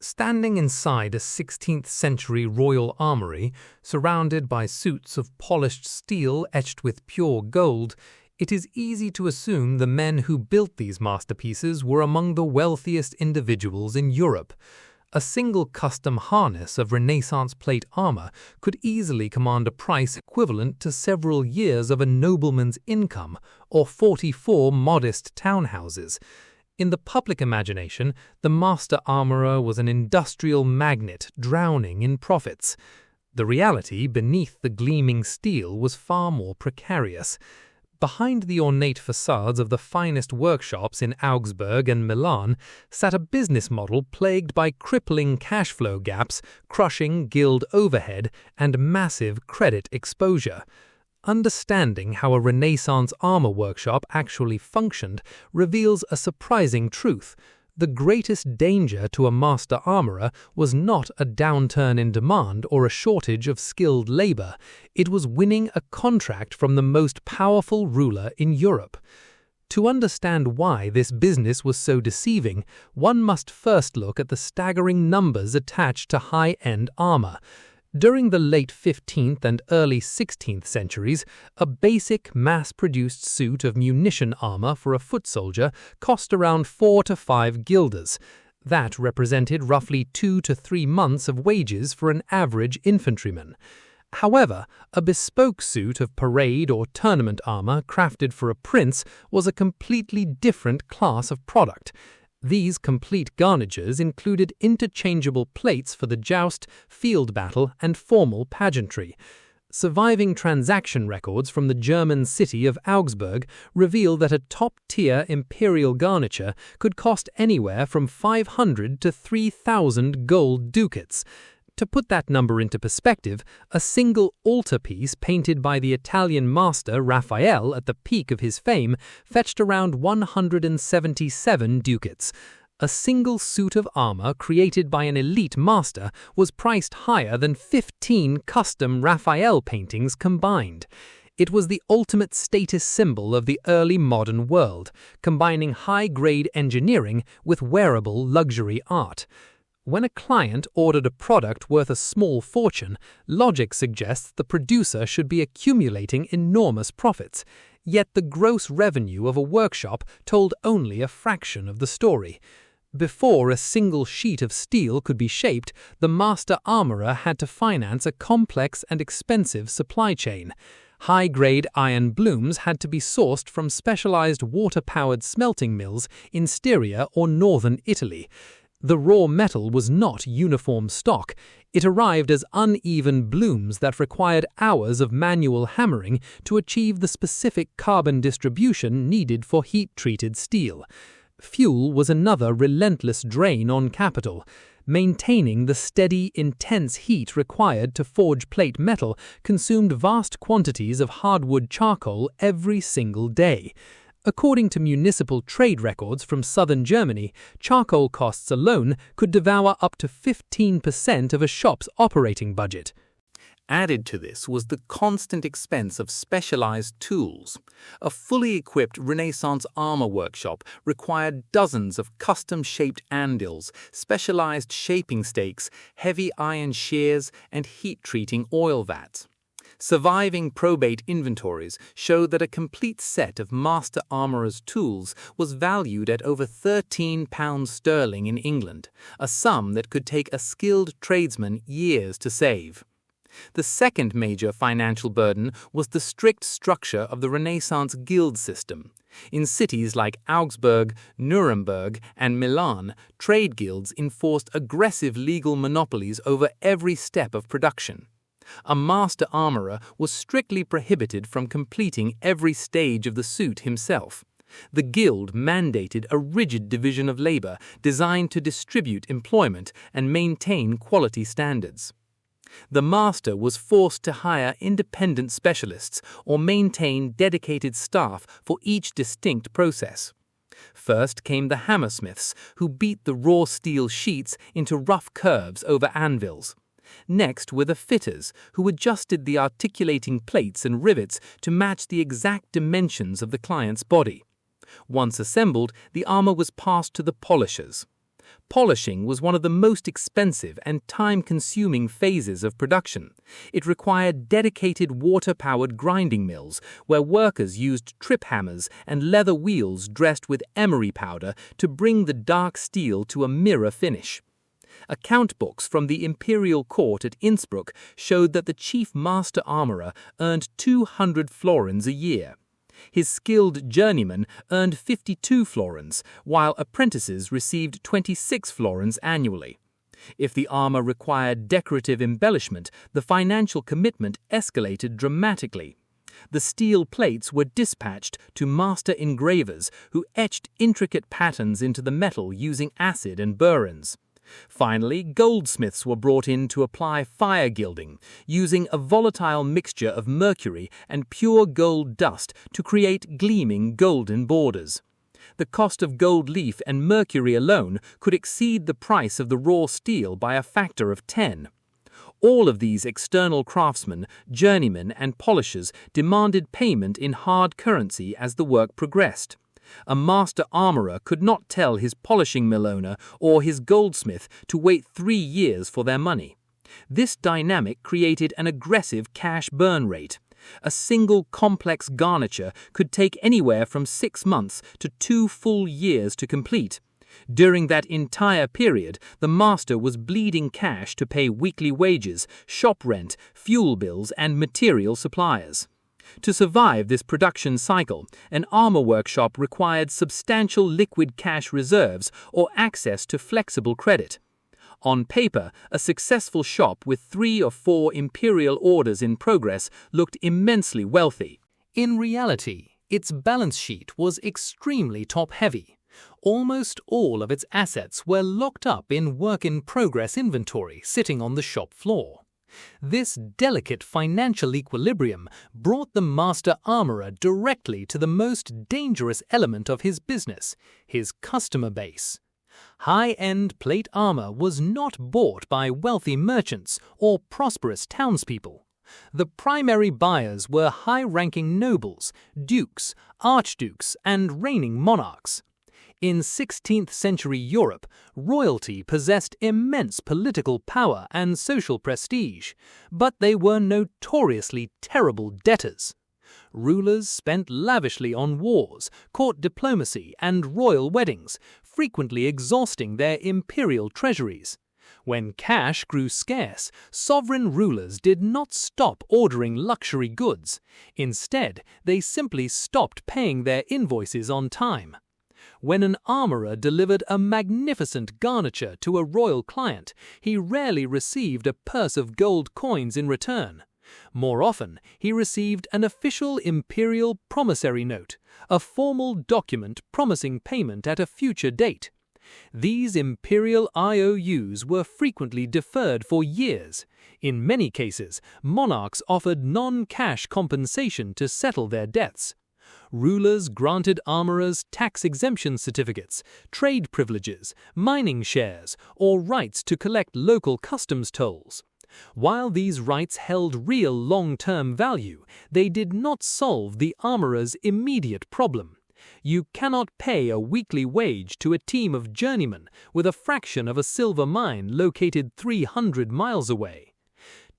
Standing inside a 16th century royal armory, surrounded by suits of polished steel etched with pure gold, it is easy to assume the men who built these masterpieces were among the wealthiest individuals in Europe. A single custom harness of Renaissance plate armor could easily command a price equivalent to several years of a nobleman's income or 44 modest townhouses. In the public imagination, the master armorer was an industrial magnate drowning in profits. The reality beneath the gleaming steel was far more precarious. Behind the ornate facades of the finest workshops in Augsburg and Milan sat a business model plagued by crippling cash flow gaps, crushing guild overhead, and massive credit exposure. Understanding how a Renaissance armor workshop actually functioned reveals a surprising truth. The greatest danger to a master armorer was not a downturn in demand or a shortage of skilled labor. It was winning a contract from the most powerful ruler in Europe. To understand why this business was so deceiving, one must first look at the staggering numbers attached to high-end armor. During the late 15th and early 16th centuries, a basic mass-produced suit of munition armor for a foot soldier cost around 4 to 5 guilders. That represented roughly 2 to 3 months of wages for an average infantryman. However, a bespoke suit of parade or tournament armor crafted for a prince was a completely different class of product. These complete garnitures included interchangeable plates for the joust, field battle, and formal pageantry. Surviving transaction records from the German city of Augsburg reveal that a top-tier imperial garniture could cost anywhere from 500 to 3,000 gold ducats. To put that number into perspective, a single altarpiece painted by the Italian master Raphael at the peak of his fame fetched around 177 ducats. A single suit of armor created by an elite master was priced higher than 15 custom Raphael paintings combined. It was the ultimate status symbol of the early modern world, combining high-grade engineering with wearable luxury art. When a client ordered a product worth a small fortune, logic suggests the producer should be accumulating enormous profits. Yet the gross revenue of a workshop told only a fraction of the story. Before a single sheet of steel could be shaped, the master armorer had to finance a complex and expensive supply chain. High-grade iron blooms had to be sourced from specialized water-powered smelting mills in Styria or northern Italy. The raw metal was not uniform stock. It arrived as uneven blooms that required hours of manual hammering to achieve the specific carbon distribution needed for heat-treated steel. Fuel was another relentless drain on capital. Maintaining the steady, intense heat required to forge plate metal consumed vast quantities of hardwood charcoal every single day. According to municipal trade records from southern Germany, charcoal costs alone could devour up to 15% of a shop's operating budget. Added to this was the constant expense of specialized tools. A fully equipped Renaissance armor workshop required dozens of custom-shaped andils, specialized shaping stakes, heavy iron shears, and heat-treating oil vats. Surviving probate inventories show that a complete set of master armorer's tools was valued at over £13 sterling in England, a sum that could take a skilled tradesman years to save. The second major financial burden was the strict structure of the Renaissance guild system. In cities like Augsburg, Nuremberg, and Milan, trade guilds enforced aggressive legal monopolies over every step of production. A master armorer was strictly prohibited from completing every stage of the suit himself. The guild mandated a rigid division of labor designed to distribute employment and maintain quality standards. The master was forced to hire independent specialists or maintain dedicated staff for each distinct process. First came the hammersmiths, who beat the raw steel sheets into rough curves over anvils. Next were the fitters, who adjusted the articulating plates and rivets to match the exact dimensions of the client's body. Once assembled, the armor was passed to the polishers. Polishing was one of the most expensive and time-consuming phases of production. It required dedicated water-powered grinding mills where workers used trip hammers and leather wheels dressed with emery powder to bring the dark steel to a mirror finish. Account books from the imperial court at Innsbruck showed that the chief master armorer earned 200 florins a year. His skilled journeymen earned 52 florins, while apprentices received 26 florins annually. If the armor required decorative embellishment, the financial commitment escalated dramatically. The steel plates were dispatched to master engravers who etched intricate patterns into the metal using acid and burins. Finally, goldsmiths were brought in to apply fire-gilding, using a volatile mixture of mercury and pure gold dust to create gleaming golden borders. The cost of gold leaf and mercury alone could exceed the price of the raw steel by a factor of 10. All of these external craftsmen, journeymen, and polishers demanded payment in hard currency as the work progressed. A master armorer could not tell his polishing mill owner or his goldsmith to wait 3 years for their money. This dynamic created an aggressive cash burn rate. A single complex garniture could take anywhere from 6 months to 2 full years to complete. During that entire period, the master was bleeding cash to pay weekly wages, shop rent, fuel bills, and material suppliers. To survive this production cycle, an armor workshop required substantial liquid cash reserves or access to flexible credit. On paper, a successful shop with 3 or 4 imperial orders in progress looked immensely wealthy. In reality, its balance sheet was extremely top-heavy. Almost all of its assets were locked up in work-in-progress inventory sitting on the shop floor. This delicate financial equilibrium brought the master armorer directly to the most dangerous element of his business, his customer base. High-end plate armor was not bought by wealthy merchants or prosperous townspeople. The primary buyers were high-ranking nobles, dukes, archdukes, and reigning monarchs. In 16th century Europe, royalty possessed immense political power and social prestige, but they were notoriously terrible debtors. Rulers spent lavishly on wars, court diplomacy, and royal weddings, frequently exhausting their imperial treasuries. When cash grew scarce, sovereign rulers did not stop ordering luxury goods. Instead, they simply stopped paying their invoices on time. When an armorer delivered a magnificent garniture to a royal client, he rarely received a purse of gold coins in return. More often, he received an official imperial promissory note, a formal document promising payment at a future date. These imperial IOUs were frequently deferred for years. In many cases, monarchs offered non-cash compensation to settle their debts. Rulers granted armorers tax exemption certificates, trade privileges, mining shares, or rights to collect local customs tolls. While these rights held real long-term value, they did not solve the armorer's immediate problem. You cannot pay a weekly wage to a team of journeymen with a fraction of a silver mine located 300 miles away.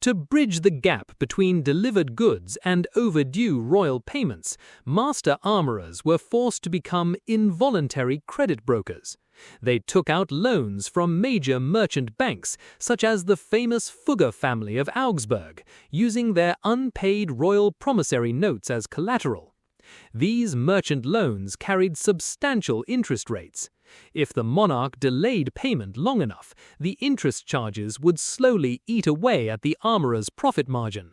To bridge the gap between delivered goods and overdue royal payments, master armorers were forced to become involuntary credit brokers. They took out loans from major merchant banks, such as the famous Fugger family of Augsburg, using their unpaid royal promissory notes as collateral. These merchant loans carried substantial interest rates. If the monarch delayed payment long enough, the interest charges would slowly eat away at the armorer's profit margin.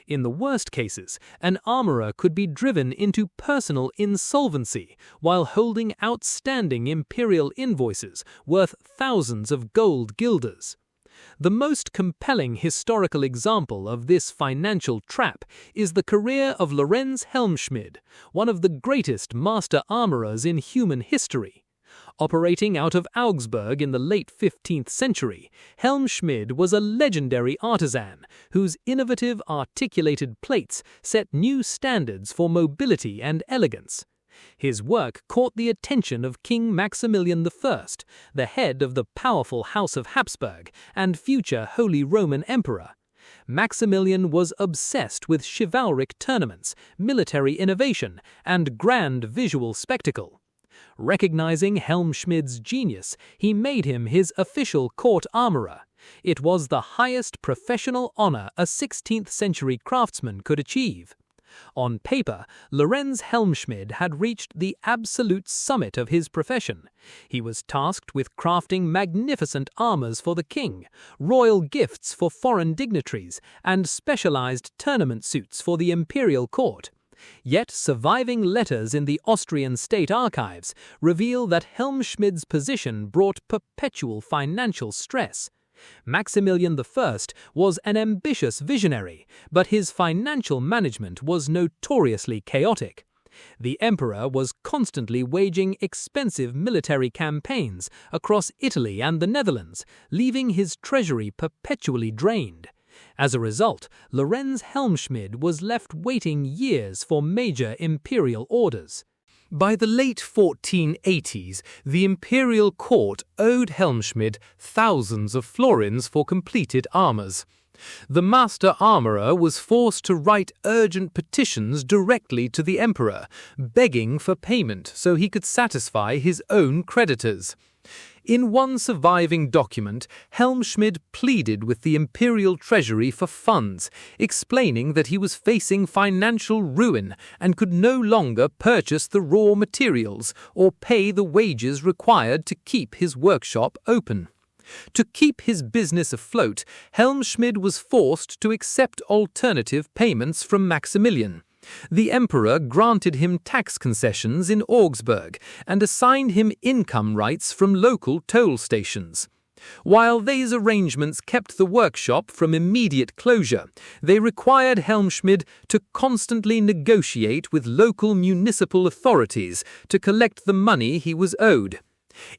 In the worst cases, an armorer could be driven into personal insolvency while holding outstanding imperial invoices worth thousands of gold guilders. The most compelling historical example of this financial trap is the career of Lorenz Helmschmid, one of the greatest master armorers in human history. Operating out of Augsburg in the late 15th century, Helmschmid was a legendary artisan whose innovative articulated plates set new standards for mobility and elegance. His work caught the attention of King Maximilian I, the head of the powerful House of Habsburg and future Holy Roman Emperor. Maximilian was obsessed with chivalric tournaments, military innovation, and grand visual spectacle. Recognizing Helmschmid's genius, he made him his official court armorer. It was the highest professional honor a 16th-century craftsman could achieve. On paper, Lorenz Helmschmid had reached the absolute summit of his profession. He was tasked with crafting magnificent armors for the king, royal gifts for foreign dignitaries, and specialized tournament suits for the imperial court. Yet surviving letters in the Austrian state archives reveal that Helmschmid's position brought perpetual financial stress. Maximilian I was an ambitious visionary, but his financial management was notoriously chaotic. The emperor was constantly waging expensive military campaigns across Italy and the Netherlands, leaving his treasury perpetually drained. As a result, Lorenz Helmschmid was left waiting years for major imperial orders. By the late 1480s, the imperial court owed Helmschmid thousands of florins for completed armors. The master armorer was forced to write urgent petitions directly to the emperor, begging for payment so he could satisfy his own creditors. In one surviving document, Helmschmid pleaded with the imperial treasury for funds, explaining that he was facing financial ruin and could no longer purchase the raw materials or pay the wages required to keep his workshop open. To keep his business afloat, Helmschmid was forced to accept alternative payments from Maximilian. The emperor granted him tax concessions in Augsburg and assigned him income rights from local toll stations. While these arrangements kept the workshop from immediate closure, they required Helmschmid to constantly negotiate with local municipal authorities to collect the money he was owed.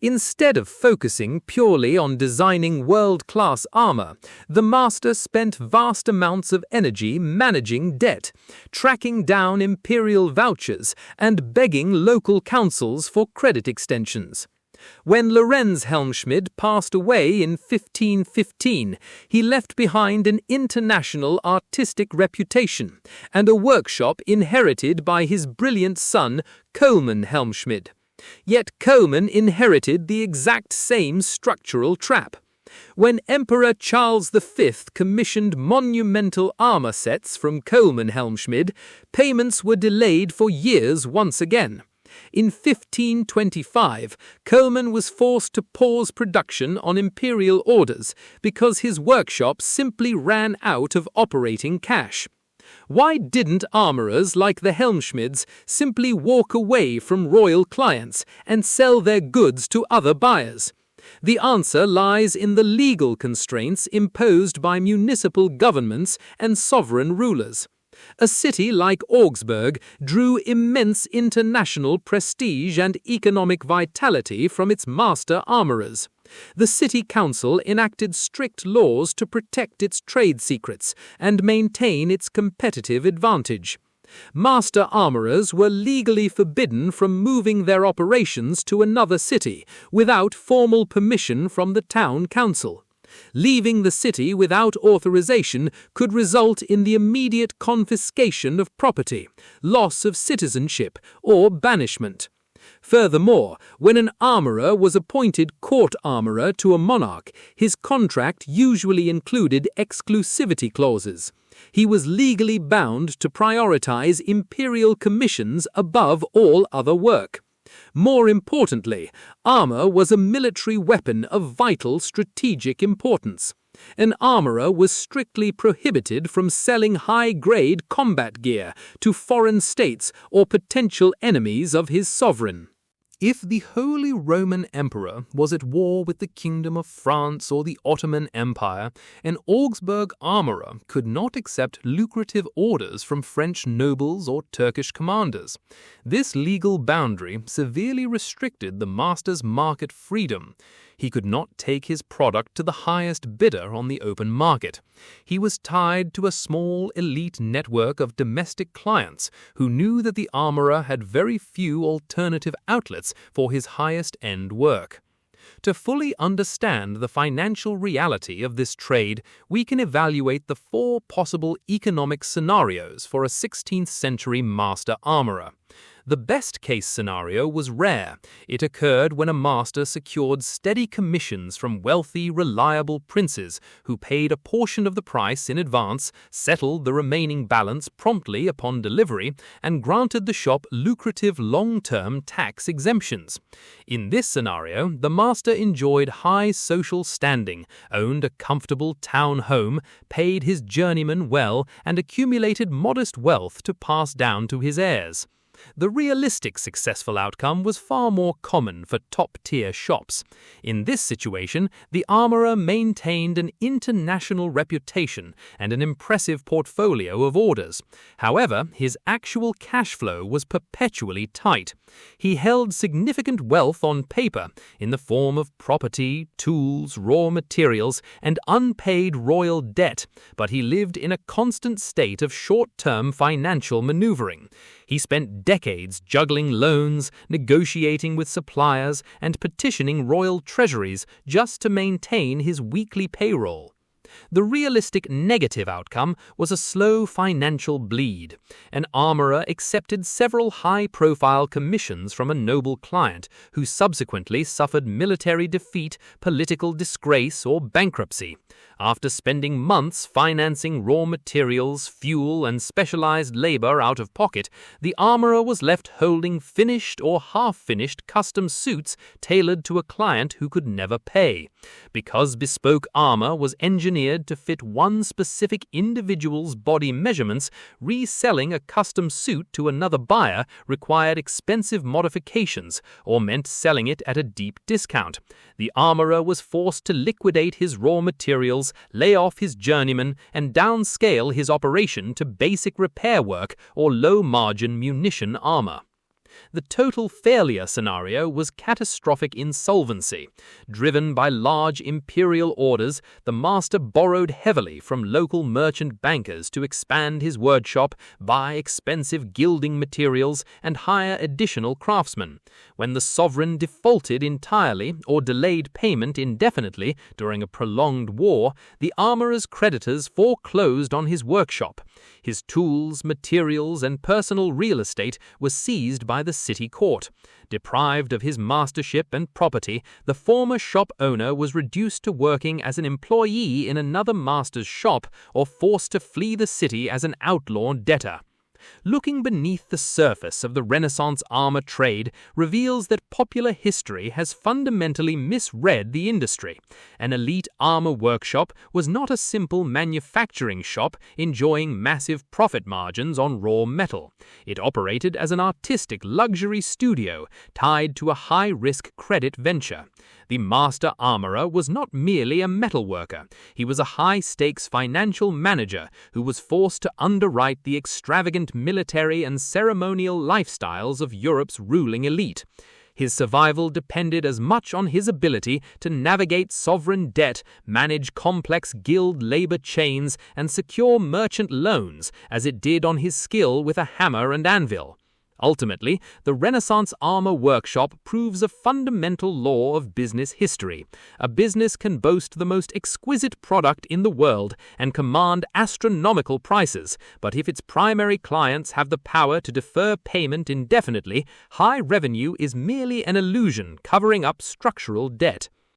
Instead of focusing purely on designing world-class armor, the master spent vast amounts of energy managing debt, tracking down imperial vouchers, and begging local councils for credit extensions. When Lorenz Helmschmid passed away in 1515, he left behind an international artistic reputation and a workshop inherited by his brilliant son, Coleman Helmschmid. Yet Coleman inherited the exact same structural trap. When Emperor Charles V commissioned monumental armor sets from Coleman Helmschmid, payments were delayed for years once again. In 1525, Coleman was forced to pause production on imperial orders because his workshop simply ran out of operating cash. Why didn't armorers like the Helmschmids simply walk away from royal clients and sell their goods to other buyers? The answer lies in the legal constraints imposed by municipal governments and sovereign rulers. A city like Augsburg drew immense international prestige and economic vitality from its master armorers. The city council enacted strict laws to protect its trade secrets and maintain its competitive advantage. Master armorers were legally forbidden from moving their operations to another city without formal permission from the town council. Leaving the city without authorization could result in the immediate confiscation of property, loss of citizenship, or banishment. Furthermore, when an armorer was appointed court armorer to a monarch, his contract usually included exclusivity clauses. He was legally bound to prioritize imperial commissions above all other work. More importantly, armor was a military weapon of vital strategic importance. An armorer was strictly prohibited from selling high-grade combat gear to foreign states or potential enemies of his sovereign. If the Holy Roman Emperor was at war with the Kingdom of France or the Ottoman Empire, an Augsburg armorer could not accept lucrative orders from French nobles or Turkish commanders. This legal boundary severely restricted the master's market freedom. He could not take his product to the highest bidder on the open market. He was tied to a small elite network of domestic clients who knew that the armorer had very few alternative outlets for his highest-end work. To fully understand the financial reality of this trade, we can evaluate the 4 possible economic scenarios for a 16th-century master armorer. The best-case scenario was rare. It occurred when a master secured steady commissions from wealthy, reliable princes who paid a portion of the price in advance, settled the remaining balance promptly upon delivery, and granted the shop lucrative long-term tax exemptions. In this scenario, the master enjoyed high social standing, owned a comfortable town home, paid his journeyman well, and accumulated modest wealth to pass down to his heirs. The realistic successful outcome was far more common for top-tier shops. In this situation, the armorer maintained an international reputation and an impressive portfolio of orders. However, his actual cash flow was perpetually tight. He held significant wealth on paper in the form of property, tools, raw materials, and unpaid royal debt, but he lived in a constant state of short-term financial maneuvering. He spent decades juggling loans, negotiating with suppliers, and petitioning royal treasuries just to maintain his weekly payroll. The realistic negative outcome was a slow financial bleed. An armorer accepted several high-profile commissions from a noble client who subsequently suffered military defeat, political disgrace, or bankruptcy. After spending months financing raw materials, fuel, and specialized labor out of pocket, the armorer was left holding finished or half-finished custom suits tailored to a client who could never pay. Because bespoke armor was engineered to fit one specific individual's body measurements, reselling a custom suit to another buyer required expensive modifications or meant selling it at a deep discount. The armorer was forced to liquidate his raw materials, lay off his journeyman, and downscale his operation to basic repair work or low-margin munition armor. The total failure scenario was catastrophic insolvency. Driven by large imperial orders, the master borrowed heavily from local merchant bankers to expand his workshop, buy expensive gilding materials, and hire additional craftsmen. When the sovereign defaulted entirely or delayed payment indefinitely during a prolonged war, the armorer's creditors foreclosed on his workshop. His tools, materials, and personal real estate were seized by the city court. Deprived of his mastership and property, the former shop owner was reduced to working as an employee in another master's shop or forced to flee the city as an outlaw debtor. Looking beneath the surface of the Renaissance armor trade reveals that popular history has fundamentally misread the industry. An elite armor workshop was not a simple manufacturing shop enjoying massive profit margins on raw metal. It operated as an artistic luxury studio tied to a high-risk credit venture. The master armorer was not merely a metalworker. He was a high-stakes financial manager who was forced to underwrite the extravagant military and ceremonial lifestyles of Europe's ruling elite. His survival depended as much on his ability to navigate sovereign debt, manage complex guild labor chains, and secure merchant loans as it did on his skill with a hammer and anvil. Ultimately, the Renaissance armor workshop proves a fundamental law of business history. A business can boast the most exquisite product in the world and command astronomical prices, but if its primary clients have the power to defer payment indefinitely, high revenue is merely an illusion covering up structural debt.